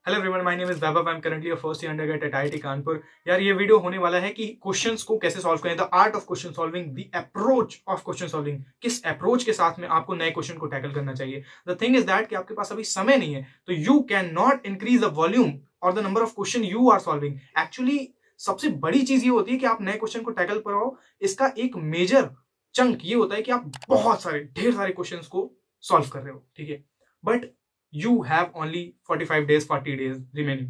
Hello everyone, my name is Vaibhav. I am currently a first year undergrad eight IIT Kanpur. यार ये video होने वाला है कि क्वेश्चंस को कैसे सॉल्व करें, the art of question solving, the approach of question solving. किस अप्रोच के साथ में आपको नए क्वेश्चन को टैकल करना चाहिए। द थिंग इज दैट कि आपके पास अभी समय नहीं है, तो you can not increase the volume और the number of question you are solving. Actually सबसे बड़ी चीज ये होती है कि आप नए क्वेश्चन को टैकल करो। इसका एक मेजर चंक ये होता है कि आप बहुत सारे ढेर सारे क्वेश्चंस को सॉल्व कर रहे हो, ठीक है, but you have only 45 days 40 days remaining।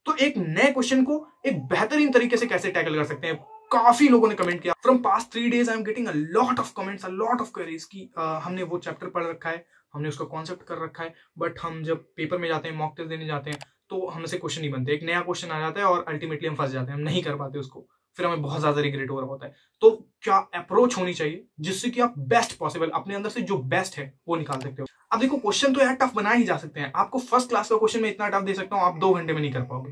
तो एक नए क्वेश्चन को एक बेहतरीन तरीके से कैसे टैकल कर सकते हैं। काफी लोगों ने कमेंट किया from past 3 days। I am getting a lot of comments, a lot of queries कि हमने वो चैप्टर पढ़ रखा है, हमने उसका कॉन्सेप्ट कर रखा है, बट हम जब पेपर में जाते हैं, मॉक टेस्ट देने जाते हैं, तो हमसे क्वेश्चन नहीं बनते। एक नया क्वेश्चन आ जाता है और अल्टीमेटली हम फंस जाते हैं, हम नहीं कर पाते उसको, फिर हमें बहुत ज्यादा रिग्रेट हो रहा होता है। तो क्या अप्रोच होनी चाहिए जिससे कि आप बेस्ट पॉसिबल अपने अंदर से जो बेस्ट है वो निकाल सकते हो। अब देखो, क्वेश्चन तो यार टफ बना ही जा सकते हैं। आपको फर्स्ट क्लास का क्वेश्चन में इतना टफ दे सकता हूं, आप 2 घंटे में नहीं कर पाओगे।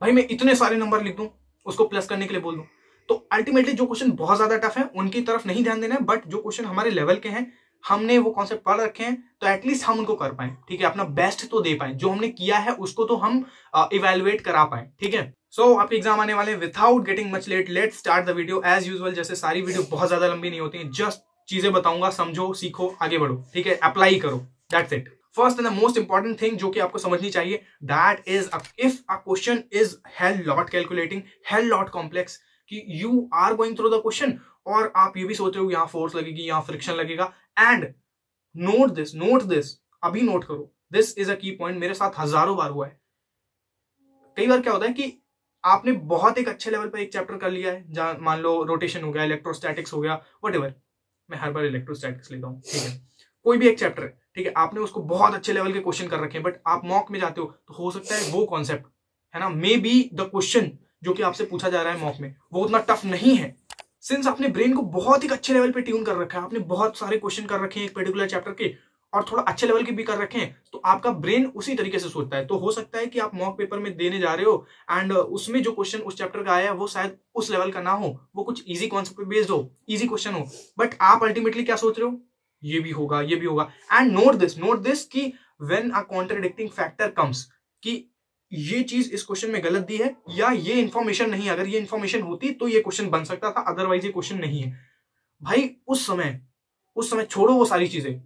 भाई मैं इतने सारे नंबर लिख दूं, उसको प्लस करने के लिए बोल दूं, तो अल्टीमेटली जो क्वेश्चन बहुत ज्यादा टफ है उनकी तरफ नहीं ध्यान देना है, बट जो क्वेश्चन हमारे लेवल के हैं, हमने वो कॉन्सेप्ट पढ़ रखे हैं, तो एटलीस्ट हम उनको कर पाए, ठीक है, अपना बेस्ट तो दे पाए। जो हमने किया है उसको तो हम इवेलुएट करा पाए, ठीक है। सो आपके एग्जाम आने वाले, without getting much late, let's start the video as usual. जैसे सारी वीडियो बहुत ज्यादा लंबी नहीं होती है, जस्ट चीजें बताऊंगा, समझो, सीखो, आगे बढ़ो, ठीक है, अप्लाई करो, that's it. First and the most important thing जो कि आपको समझनी चाहिए, that is if a question is hell lot calculating, hell lot complex, कि you are going through the question और आप ये भी सोच रहे हो यहाँ फोर्स लगेगी, यहाँ फ्रिक्शन लगेगा, एंड नोट दिस, अभी नोट करो, दिस इज अ की पॉइंट। मेरे साथ हजारों बार हुआ है। कई बार क्या होता है कि आपने बहुत एक अच्छे लेवल पर एक चैप्टर कर लिया है, जहां मान लो रोटेशन हो गया, इलेक्ट्रोस्टैटिक्स हो गया, व्हाटएवर, मैं हर बार इलेक्ट्रोस्टैटिक्स लेता हूं, ठीक है, कोई भी एक चैप्टर है, ठीक है, आपने उसको बहुत अच्छे लेवल के क्वेश्चन कर रखे हैं, बट आप मॉक में जाते हो तो हो सकता है वो कॉन्सेप्ट है ना, मे बी द क्वेश्चन जो कि आपसे पूछा जा रहा है मॉक में वो उतना टफ नहीं है। सिंस आपने ब्रेन को बहुत ही अच्छे लेवल पे ट्यून कर रखा है, आपने बहुत सारे क्वेश्चन कर रखे हैं एक पर्टिकुलर चैप्टर के और थोड़ा अच्छे लेवल के भी कर रखे हैं, तो आपका ब्रेन उसी तरीके से सोचता है। तो हो सकता है कि आप मॉक पेपर में देने जा रहे हो एंड उसमें जो क्वेश्चन उस चैप्टर का आया है वो शायद उस लेवल का ना हो, वो कुछ इजी कॉन्सेप्ट पे बेस्ड हो, इजी क्वेश्चन हो, बट आप अल्टीमेटली क्या सोच रहे हो, ये भी होगा, ये भी होगा। एंड नोट दिस कि when a contradicting factor comes, कि ये चीज इस क्वेश्चन में गलत दी है या ये इंफॉर्मेशन नहीं, अगर ये इंफॉर्मेशन होती तो ये क्वेश्चन बन सकता था, अदरवाइज ये क्वेश्चन नहीं है। भाई उस समय छोड़ो वो सारी चीजें,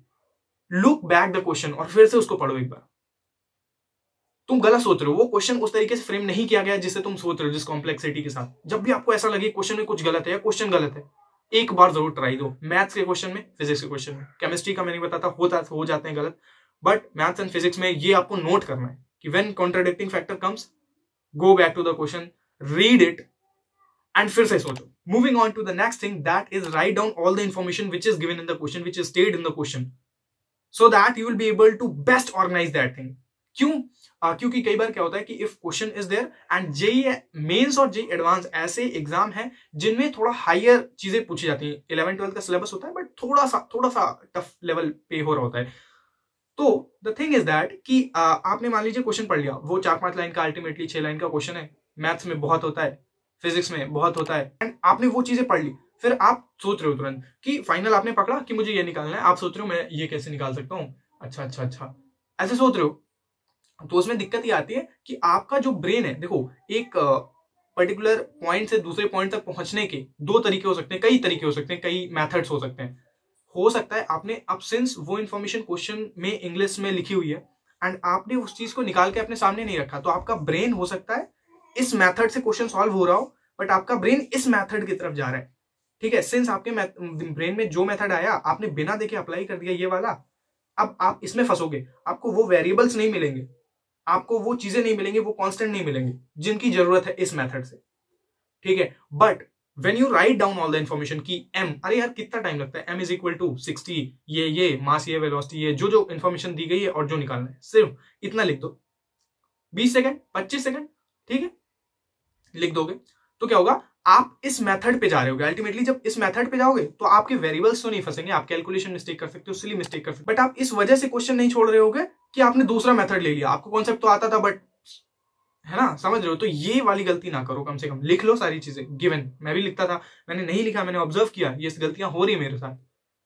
लुक बैक द क्वेश्चन और फिर से उसको पढ़ो एक बार। तुम गलत सोच रहे हो, वो क्वेश्चन उस तरीके से फ्रेम नहीं किया गया जिससे तुम सोच रहे हो, जिस कॉम्प्लेक्सिटी के साथ। जब भी आपको ऐसा लगे क्वेश्चन में कुछ गलत है या क्वेश्चन गलत है, एक बार जरूर ट्राई दो। मैथ्स के क्वेश्चन में, फिजिक्स के क्वेश्चन में, केमिस्ट्री का मैं नहीं बताता, हो जाते हैं गलत, बट मैथ्स एंड फिजिक्स में ये आपको नोट करना है कि when contradicting factor comes, go back to the question, read it and फिर से सोचो। Moving on to the next thing, that is write down all the information which is given in the question, which is stated in the question, so that you will be able to best organize that thing। क्यों? क्योंकि कई बार क्या होता है कि if question is there and JEE mains और JEE advance ऐसे exam हैं जिनमें थोड़ा हायर चीजें पूछी जाती हैं। 11-12 का सिलेबस होता है बट थोड़ा सा टफ लेवल पे हो रहा होता है। तो द थिंग इज दैट कि आपने मान लीजिए क्वेश्चन पढ़ लिया, वो 4-5 लाइन का, अल्टीमेटली 6 लाइन का क्वेश्चन है, मैथ्स में बहुत होता है, फिजिक्स में बहुत होता है, एंड आपने वो चीजें पढ़ ली। फिर आप सोच रहे हो तुरंत कि फाइनल आपने पकड़ा कि मुझे ये निकालना है, आप सोच रहे हो मैं ये कैसे निकाल सकता हूँ, अच्छा, ऐसे सोच रहे हो। तो उसमें दिक्कत ये आती है कि आपका जो ब्रेन है, देखो, एक पर्टिकुलर पॉइंट से दूसरे पॉइंट तक पहुंचने के 2 तरीके हो सकते हैं, कई तरीके हो सकते हैं, कई मेथड्स हो सकते हैं। हो सकता है आपने, अब सिंस वो इन्फॉर्मेशन क्वेश्चन में इंग्लिश में लिखी हुई है एंड आपने उस चीज को निकाल के अपने सामने नहीं रखा, तो आपका ब्रेन हो सकता है इस मेथड से क्वेश्चन सॉल्व हो रहा हो, बट आपका ब्रेन इस मेथड की तरफ जा रहा है, ठीक है। सिंस आपके ब्रेन में जो मेथड आया आपने बिना देखे अप्लाई कर दिया, ये वाला, अब आप इसमें फंसोगे, आपको वो वेरिएबल्स नहीं मिलेंगे, आपको वो चीजें नहीं मिलेंगी, वो कांस्टेंट नहीं मिलेंगे जिनकी जरूरत है इस मेथड से, ठीक है। But when you right down all the information की एम, अरे यार कितना टाइम लगता है, एम इज इक्वल टू 60, ये मास, ये वेलोसिटी, ये जो इंफॉर्मेशन दी गई है और जो निकालना है, सिर्फ इतना लिख दो, 20 सेकंड 25 सेकंड, ठीक है, लिख दोगे तो क्या होगा, आप इस मेथड पे जा रहे होगे। अल्टीमेटली जब इस मेथड पे जाओगे तो आपके वेरिएबल्स तो नहीं फंसेंगे, आप कैलकुलेशन मिस्टेक कर सकते हो, सिली मिस्टेक कर सकते हो, बट आप इस वजह से क्वेश्चन नहीं छोड़ रहे होगे कि आपने दूसरा मेथड ले लिया, आपको कॉन्सेप्ट तो आता था बट, है ना, समझ रहे हो। तो ये वाली गलती ना करो, कम से कम लिख लो सारी चीजें गिवन। मैं भी लिखता था, मैंने नहीं लिखा, मैंने ऑब्जर्व किया ये गलतियां हो रही है मेरे साथ।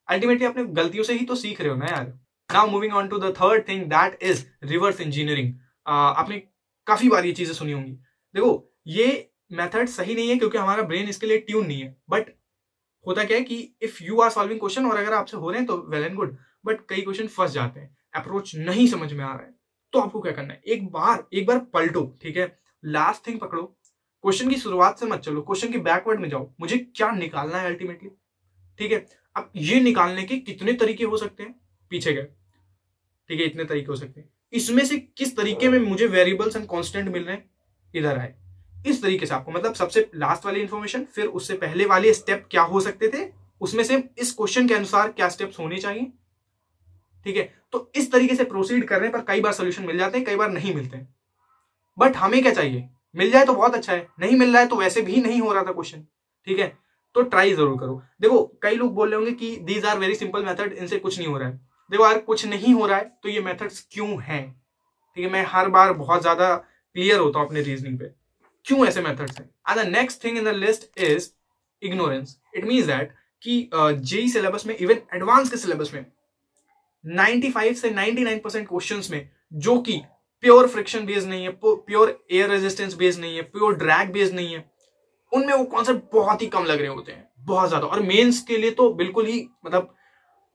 अल्टीमेटली अपने गलतियों से ही तो सीख रहे हो ना यार। Now moving on to the third thing, that is reverse engineering. आपने काफी बार ये चीजें सुनी होंगी। देखो ये मेथड सही नहीं है क्योंकि हमारा ब्रेन इसके लिए ट्यून नहीं है, बट होता क्या है कि if you are solving question और अगर आपसे हो रहे हैं तो वेल एंड गुड, बट कई क्वेश्चन फंस जाते हैं, अप्रोच नहीं समझ में आ रहा है, तो आपको क्या करना है, एक बार पलटो, ठीक है, लास्ट थिंग पकड़ो, क्वेश्चन की शुरुआत से मत चलो, क्वेश्चन की बैकवर्ड में जाओ, मुझे क्या निकालना है अल्टीमेटली, ठीक है। अब ये निकालने के कितने तरीके हो सकते हैं, पीछे गए, ठीक है, इतने तरीके हो सकते हैं, इसमें से किस तरीके में मुझे वेरिएबल्स एंड कांस्टेंट मिल रहे हैं, इधर आए, इस तरीके से आपको, मतलब सबसे लास्ट वाली इंफॉर्मेशन, फिर उससे पहले वाले स्टेप क्या हो सकते थे, उसमें से इस क्वेश्चन के अनुसार क्या स्टेप्स होने चाहिए, ठीक है। तो इस तरीके से प्रोसीड करने पर कई बार सोल्यूशन मिल जाते हैं, कई बार नहीं मिलते हैं, बट हमें क्या चाहिए, मिल जाए तो बहुत अच्छा है, नहीं मिल रहा है तो वैसे भी नहीं हो रहा था क्वेश्चन, ठीक है, तो ट्राई जरूर करो। देखो कई लोग बोल रहे होंगे कि these are very simple method, इनसे कुछ नहीं हो रहा है। देखो यार कुछ नहीं हो रहा है तो ये मेथड्स क्यों हैं, ठीक है, मैं हर बार बहुत ज्यादा क्लियर होता हूं अपने रीजनिंग पे, क्यों ऐसे मेथड्स हैं। And the next thing in the list is ignorance. It means that कि जेई सिलेबस में, इवन एडवांस के सिलेबस में 95 से 99% क्वेश्चंस में जो कि प्योर फ्रिक्शन बेस्ड नहीं है, प्योर एयर रेजिस्टेंस बेस्ड नहीं है, प्योर ड्रैग बेस्ड नहीं है, उनमें वो कॉन्सेप्ट बहुत ही कम लग रहे होते हैं, बहुत ज्यादा। और मेंस के लिए तो बिल्कुल ही, मतलब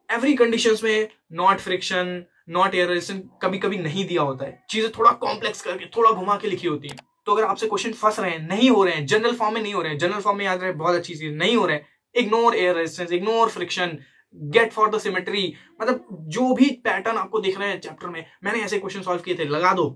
एवरी कंडीशंस में not friction, not air resistance कभी कभी नहीं दिया होता है, चीजें थोड़ा कॉम्प्लेक्स करके, थोड़ा घुमा के लिखी होती है। तो अगर आपसे क्वेश्चन फंस रहे हैं, नहीं हो रहे हैं, जनरल फॉर्म में नहीं हो रहे हैं, जनरल फॉर्म में याद रहे बहुत अच्छी चीज, नहीं हो रहे हैं, ignore air resistance, ignore friction, get for the symmetry, मतलब जो भी पैटर्न आपको दिख रहे हैं चैप्टर में, मैंने ऐसे क्वेश्चन सॉल्व किए थे, लगा दो,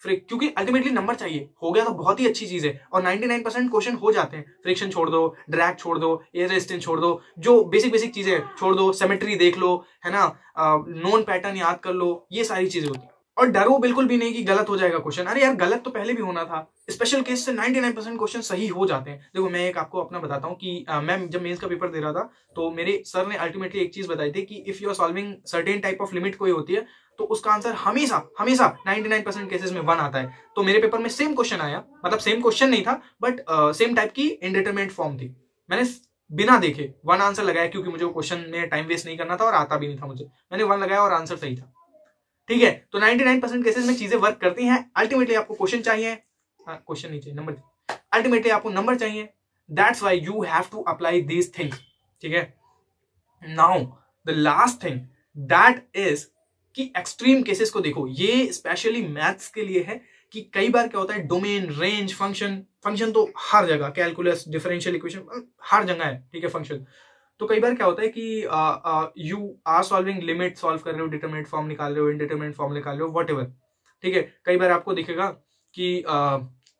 क्योंकि अल्टीमेटली नंबर चाहिए, हो गया तो बहुत ही अच्छी चीज है। और 99% क्वेश्चन हो जाते हैं, फ्रिक्शन छोड़ दो, ड्रैग छोड़ दो, एयर रेजिस्टेंस छोड़ दो, जो बेसिक बेसिक चीजें छोड़ दो, सिमेट्री देख लो, है ना, नोन पैटर्न याद कर लो, ये सारी चीजें होती हैं। और डरो बिल्कुल भी नहीं कि गलत हो जाएगा क्वेश्चन, अरे यार गलत तो पहले भी होना था, स्पेशल केस से 99% क्वेश्चन सही हो जाते हैं। देखो मैं एक आपको अपना बताता हूँ कि मैं जब मेंस का पेपर दे रहा था तो मेरे सर ने अल्टीमेटली एक चीज बताई थी कि if you are solving certain type of limit कोई होती है तो उसका आंसर हमेशा हमेशा 99% केसेस में 1 आता है। तो मेरे पेपर में सेम क्वेश्चन आया, मतलब सेम क्वेश्चन नहीं था बट सेम टाइप की इनडिटरमिनेट फॉर्म थी, मैंने बिना देखे 1 आंसर लगाया क्योंकि मुझे क्वेश्चन में टाइम वेस्ट नहीं करना था और आता भी नहीं था मुझे, मैंने 1 लगाया और आंसर सही था, ठीक है। तो 99% केसेस में चीजें वर्क करती हैं। अल्टीमेटली आपको क्वेश्चन चाहिए, क्वेश्चन नहीं चाहिए, नंबर, अल्टीमेटली आपको नंबर चाहिए, that's why you have to apply these things, ठीक है। Now the last thing that is कि एक्सट्रीम केसेस को देखो, ये स्पेशली मैथ्स के लिए है कि कई बार क्या होता है, डोमेन, रेंज, फंक्शन तो हर जगह, कैलकुलस, डिफरेंशियल इक्वेशन हर जगह है, ठीक है, फंक्शन। तो कई बार क्या होता है कि you are solving limit solve कर रहे हो, डिटरमिनेट फॉर्म निकाल रहे हो, इनडिटरमिनेट फॉर्म निकाल रहे हो, व्हाटएवर, ठीक है। कई बार आपको दिखेगा कि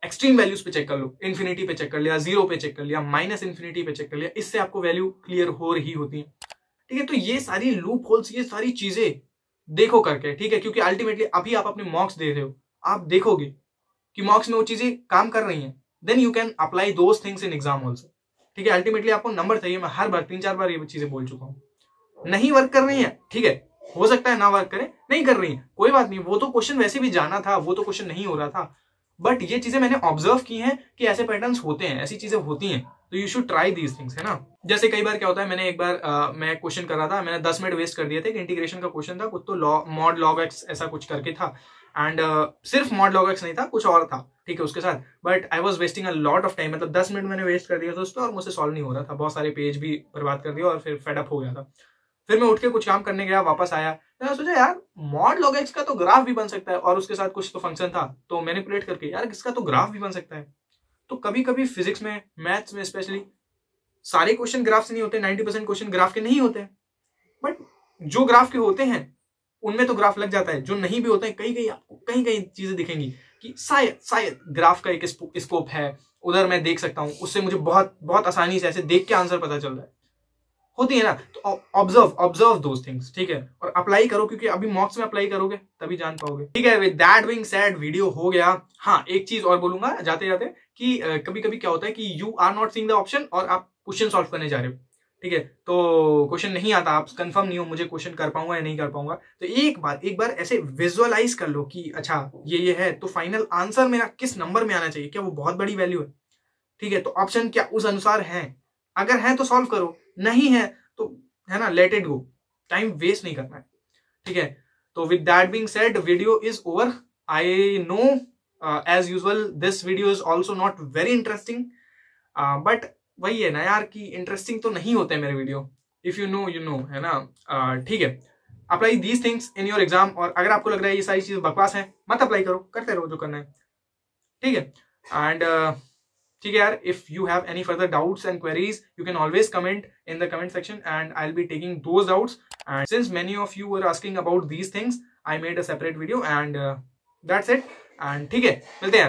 एक्सट्रीम वैल्यूज पे चेक कर लो, इन्फिनिटी पे चेक कर लिया, 0 पे चेक कर लिया, -इन्फिनिटी पे चेक कर लिया, इससे आपको वैल्यू क्लियर हो रही होती है, ठीक है। तो ये सारी लूप होल्स, ये सारी चीजें देखो करके, ठीक है, क्योंकि अल्टीमेटली अभी आप अपने मॉक्स दे रहे हो, आप देखोगे कि मॉक्स में वो चीजें काम कर रही हैं, then you can apply those things in exam also, ठीक है। अल्टीमेटली आपको नंबर चाहिए, मैं हर बार 3-4 बार ये चीजें बोल चुका हूं। नहीं वर्क कर रही है, ठीक है, हो सकता है ना वर्क करे, नहीं कर रही है कोई बात नहीं, वो तो क्वेश्चन वैसे भी जाना था, वो तो क्वेश्चन नहीं हो रहा था, बट ये चीजें मैंने ऑब्जर्व की हैं कि ऐसे पैटर्न्स होते हैं, ऐसी चीजें होती हैं, तो you should try these things, है ना। जैसे कई बार क्या होता है, मैंने एक बार मैं क्वेश्चन कर रहा था, मैंने 10 मिनट वेस्ट कर दिए थे, इंटीग्रेशन का क्वेश्चन था, कुछ तो मॉड लॉग एक्स ऐसा कुछ करके था, एंड सिर्फ मॉड लॉग एक्स नहीं था, कुछ और था, ठीक है, उसके साथ, but I was wasting a lot of time, मतलब 10 मिनट मैंने वेस्ट कर दिया था उस पर और मुझसे सॉल्व नहीं हो रहा था, बहुत सारे पेज भी बर्बाद कर दिया और फिर फेडअप हो गया था। फिर मैं उठ के कुछ काम करने गया, वापस आया, मैंने सोचा यार मॉड लॉग एक्स का तो ग्राफ भी बन सकता है, और उसके साथ कुछ तो फंक्शन था, तो मैनिपुलेट करके यार इसका तो ग्राफ भी बन सकता है। तो कभी कभी फिजिक्स में, मैथ्स में स्पेशली, सारे क्वेश्चन ग्राफ से नहीं होते, 90% क्वेश्चन ग्राफ के नहीं होते, बट जो ग्राफ के होते हैं उनमें तो ग्राफ लग जाता है, जो नहीं भी होते हैं कहीं कहीं आपको कहीं कहीं चीजें दिखेंगी कि शायद ग्राफ का एक स्कोप है, उधर मैं देख सकता हूं, उससे मुझे बहुत बहुत आसानी से ऐसे देख के आंसर पता चल रहा है, होती है ना। तो ऑब्जर्व दोज थिंग्स, ठीक है, और अप्लाई करो, क्योंकि अभी मॉक्स में अप्लाई करोगे तभी जान पाओगे, ठीक है। With that being said, video हो गया। हाँ, एक चीज और बोलूंगा जाते जाते कि कभी कभी क्या होता है कि you are not seeing the option और आप क्वेश्चन सॉल्व करने जा रहे हो, ठीक है, तो क्वेश्चन नहीं आता, आप कंफर्म नहीं हो मुझे क्वेश्चन कर पाऊंगा या नहीं कर पाऊंगा, तो एक बार ऐसे विजुअलाइज कर लो कि अच्छा ये है, तो फाइनल आंसर मेरा किस नंबर में आना चाहिए, क्या वो बहुत बड़ी वैल्यू है, ठीक है, तो ऑप्शन क्या उस अनुसार है, अगर है तो सॉल्व करो, नहीं है तो, है ना, let it go, time waste नहीं करना है, ठीक है। तो with that being said, video is over. I know as usual this video is also not very interesting, but वही है ना यार कि इंटरेस्टिंग तो नहीं होते मेरे video. If you know you know, है ना. ठीक है, apply these things in your exam. और अगर आपको लग रहा है ये सारी चीजें बकवास है, मत अप्लाई करो, करते रहो जो करना है. ठीक है. एंड ठीक है यार, if you have any further doubts and queries you can always comment in the comment section and I will be taking those doubts. And since many of you were asking about these things, I made a separate video and that's it. And ठीक है, मिलते हैं.